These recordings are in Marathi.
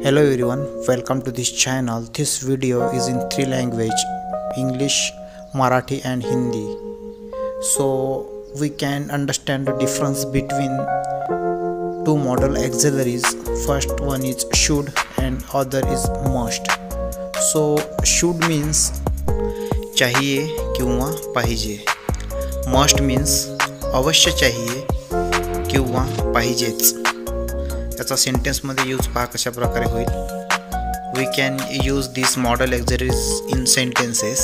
Hello everyone, welcome to this channel. This video is in three languages: English, Marathi and Hindi. So we can understand the difference between two modal auxiliaries. First one is should and other is must. So should means चाहिए किंवा पाहिजे. Must means अवश्य चाहिए किंवा पाहिजेच. याचा सेंटेन्समध्ये यूज पहा कशा प्रकारे होईल. We can use this modal auxiliaries in sentences.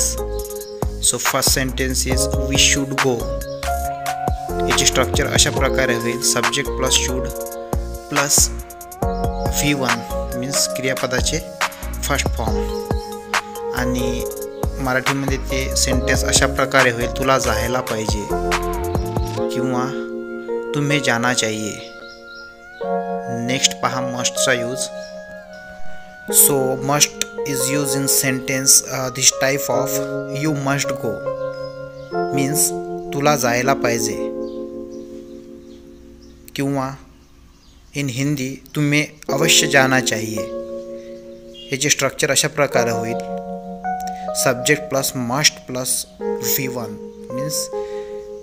So first sentence is we should go. याची स्ट्रक्चर अशा प्रकारे होईल. Subject plus should plus V1 means क्रियापदाचे फर्स्ट फॉर्म. आणि मराठीमध्ये ते सेंटेन्स अशा प्रकारे होईल. तुला जायला पाहिजे किंवा तुम्हें जाना चाहिए. नेक्स्ट पहा मस्टचा use. So must is use in sentence this type of you must go means तुला जायला पाहिजे. किंवा इन हिंदी तुम्हें अवश्य जाना चाहिए. याचे स्ट्रक्चर अशा प्रकारे होईल. Subject plus must plus V1 means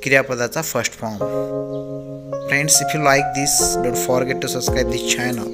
क्रियापदाचा first form. Friends, if you like this, don't forget to subscribe this channel.